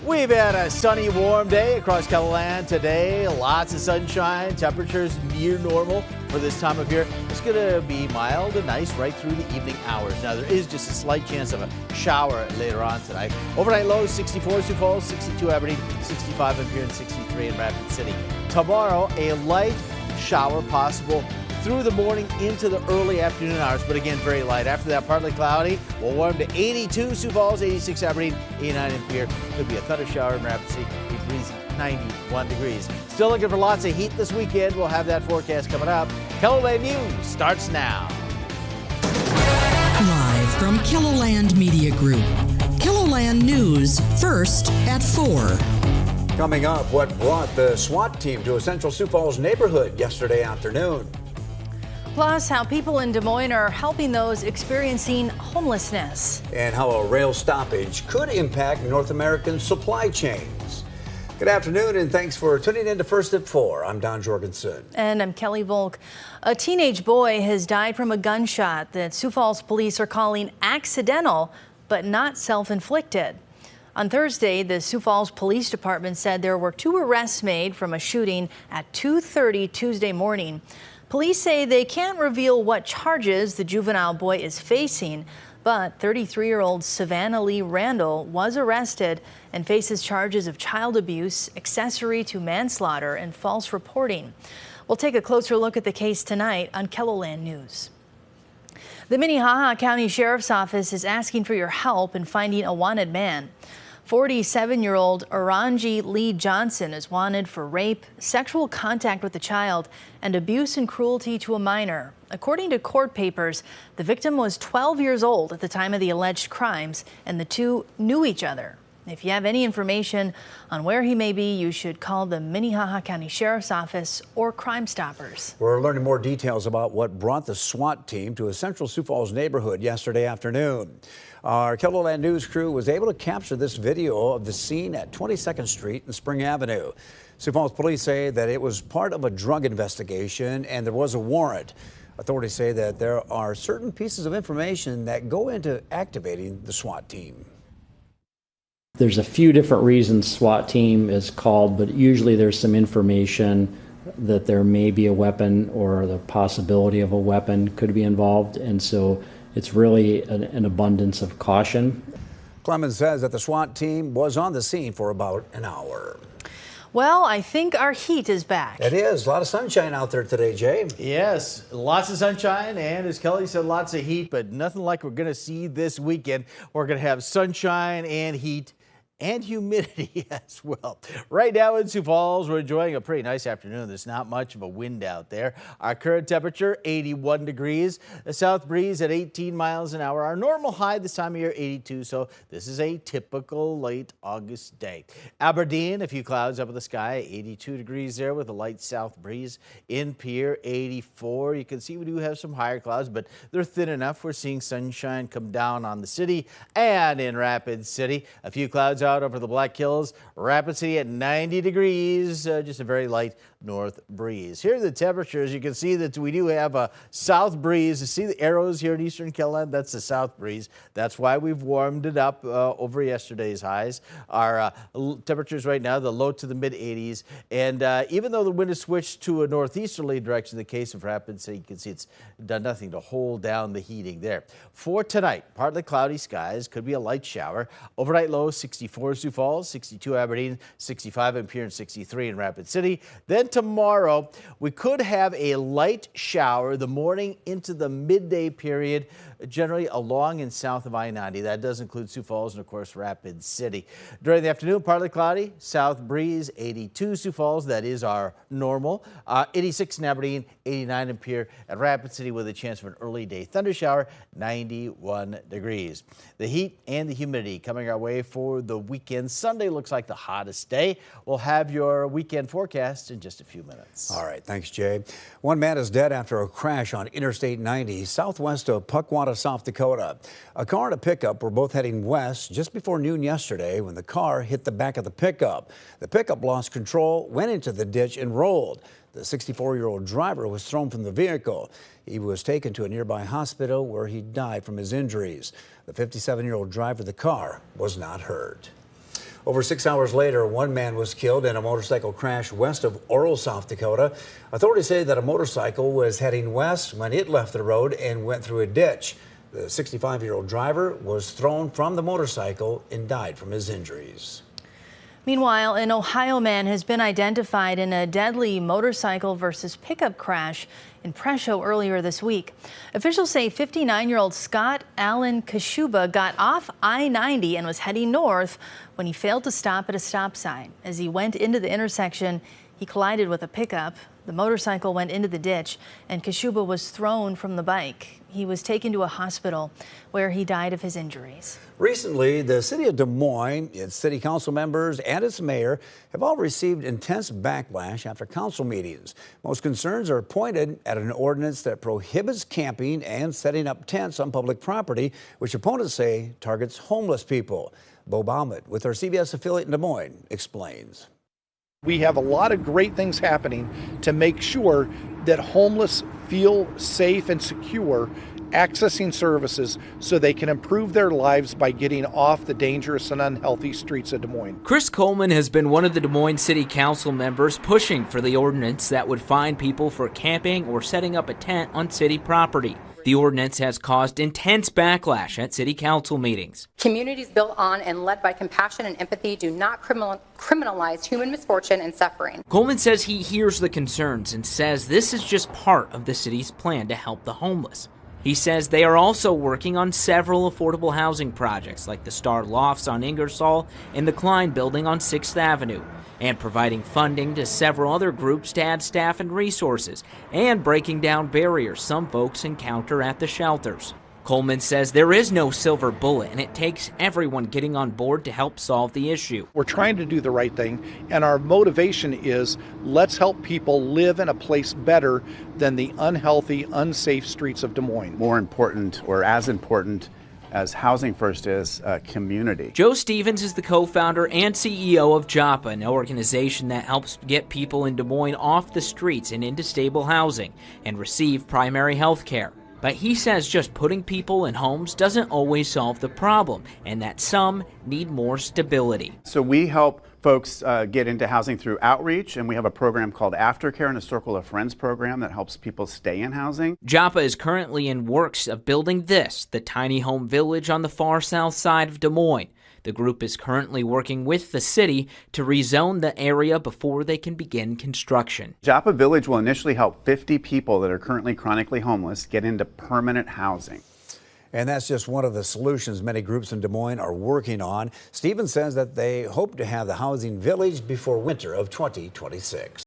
We've had a sunny, warm day across KELOLAND today. Lots of sunshine, temperatures near normal for this time of year. It's going to be mild and nice right through the evening hours. Now, there is just a slight chance of a shower later on tonight. Overnight lows 64 Sioux Falls, 62 Aberdeen, 65 in Pierre, and 63 in Rapid City. Tomorrow, a light shower possible through the morning into the early afternoon hours, but again, very light. After that, partly cloudy. We'll warm to 82 Sioux Falls, 86 Aberdeen, 89 in Pierre. Could be a thunder shower in Rapid City, a breezy 91 degrees. Still looking for lots of heat this weekend. We'll have that forecast coming up. KELOLAND News starts now. Live from KELOLAND Media Group. KELOLAND News, first at 4. Coming up, what brought the SWAT team to a Central Sioux Falls neighborhood yesterday afternoon. Plus, how people in Des Moines are helping those experiencing homelessness. And how a rail stoppage could impact North American supply chains. Good afternoon, and thanks for tuning in to First at 4. I'm Don Jorgensen. And I'm Kelly Volk. A teenage boy has died from a gunshot that Sioux Falls police are calling accidental, but not self-inflicted. On Thursday, the Sioux Falls Police Department said there were 2 arrests made from a shooting at 2:30 Tuesday morning. Police say they can't reveal what charges the juvenile boy is facing, but 33-year-old Savannah Lee Randall was arrested and faces charges of child abuse, accessory to manslaughter, and false reporting. We'll take a closer look at the case tonight on KELOLAND News. The Minnehaha County Sheriff's Office is asking for your help in finding a wanted man. 47-year-old Oranji Lee Johnson is wanted for rape, sexual contact with a child, and abuse and cruelty to a minor. According to court papers, the victim was 12 years old at the time of the alleged crimes, and the two knew each other. If you have any information on where he may be, you should call the Minnehaha County Sheriff's Office or Crime Stoppers. We're learning more details about what brought the SWAT team to a Central Sioux Falls neighborhood yesterday afternoon. Our KELOLAND News crew was able to capture this video of the scene at 22nd Street and Spring Avenue. Sioux Falls police say that it was part of a drug investigation and there was a warrant. Authorities say that there are certain pieces of information that go into activating the SWAT team. There's a few different reasons SWAT team is called, but usually there's some information that there may be a weapon or the possibility of a weapon could be involved, and so it's really an abundance of caution. Clemens says that the SWAT team was on the scene for about an hour. Well, I think our heat is back. It is. A lot of sunshine out there today, Jay. Yes, lots of sunshine, and as Kelly said, lots of heat, but nothing like we're going to see this weekend. We're going to have sunshine and heat and humidity as well. Right now in Sioux Falls, we're enjoying a pretty nice afternoon. There's not much of a wind out there. Our current temperature, 81 degrees. The south breeze at 18 miles an hour. Our normal high this time of year, 82, so this is a typical late August day. Aberdeen, a few clouds up in the sky, 82 degrees there with a light south breeze. In Pierre, 84. You can see we do have some higher clouds, but they're thin enough. We're seeing sunshine come down on the city. And in Rapid City, a few clouds out over the Black Hills. Rapid City at 90 degrees, just a very light north breeze. Here are the temperatures. You can see that we do have a south breeze. You see the arrows here in eastern KELOLAND? That's the south breeze. That's why we've warmed it up over yesterday's highs. Our temperatures right now, the low to the mid 80s. And even though the wind has switched to a northeasterly direction in the case of Rapid City, you can see it's done nothing to hold down the heating there. For tonight, partly cloudy skies, could be a light shower. Overnight low 64 Sioux Falls, 62 Aberdeen, 65 in Pierre, and 63 in Rapid City. Then tomorrow, we could have a light shower the morning into the midday period, generally along and south of I-90. That does include Sioux Falls and, of course, Rapid City. During the afternoon, partly cloudy, south breeze, 82 Sioux Falls. That is our normal. 86 in Aberdeen, 89 in Pierre, and Rapid City with a chance of an early day thunder shower, 91 degrees. The heat and the humidity coming our way for the weekend. Sunday looks like the hottest day. We'll have your weekend forecast in just a few minutes. All right, thanks, Jay. One man is dead after a crash on Interstate 90 southwest of Puckwata, South Dakota. A car and a pickup were both heading west just before noon yesterday when the car hit the back of the pickup. The pickup lost control, went into the ditch, and rolled. The 64-year-old driver was thrown from the vehicle. He was taken to a nearby hospital where he died from his injuries. The 57-year-old driver of the car was not hurt. Over 6 hours later, one man was killed in a motorcycle crash west of Oro, South Dakota. Authorities say that a motorcycle was heading west when it left the road and went through a ditch. The 65-year-old driver was thrown from the motorcycle and died from his injuries. Meanwhile, an Ohio man has been identified in a deadly motorcycle versus pickup crash in Presho earlier this week. Officials say 59-year-old Scott Allen Kashuba got off I-90 and was heading north when he failed to stop at a stop sign. As he went into the intersection, he collided with a pickup. The motorcycle went into the ditch and Kashuba was thrown from the bike. He was taken to a hospital where he died of his injuries. Recently, the city of Des Moines, its city council members and its mayor have all received intense backlash after council meetings. Most concerns are pointed at an ordinance that prohibits camping and setting up tents on public property, which opponents say targets homeless people. Bo Baumet, with our CBS affiliate in Des Moines, explains. We have a lot of great things happening to make sure that homeless feel safe and secure accessing services so they can improve their lives by getting off the dangerous and unhealthy streets of Des Moines. Chris Coleman has been one of the Des Moines City Council members pushing for the ordinance that would fine people for camping or setting up a tent on city property. The ordinance has caused intense backlash at city council meetings. Communities built on and led by compassion and empathy do not criminalize human misfortune and suffering. Coleman says he hears the concerns and says this is just part of the city's plan to help the homeless. He says they are also working on several affordable housing projects like the Star Lofts on Ingersoll and the Klein Building on 6th Avenue, and providing funding to several other groups to add staff and resources, and breaking down barriers some folks encounter at the shelters. Coleman says there is no silver bullet, and it takes everyone getting on board to help solve the issue. We're trying to do the right thing, and our motivation is let's help people live in a place better than the unhealthy, unsafe streets of Des Moines. More important, or as important, as Housing First is community. Joe Stevens is the co-founder and CEO of JAPA, an organization that helps get people in Des Moines off the streets and into stable housing and receive primary health care. But he says just putting people in homes doesn't always solve the problem, and that some need more stability. So we help folks get into housing through outreach, and we have a program called Aftercare and a Circle of Friends program that helps people stay in housing. JAPA is currently in works of building this, the tiny home village on the far south side of Des Moines. The group is currently working with the city to rezone the area before they can begin construction. JAPA Village will initially help 50 people that are currently chronically homeless get into permanent housing. And that's just one of the solutions many groups in Des Moines are working on. Stevens says that they hope to have the housing village before winter of 2026.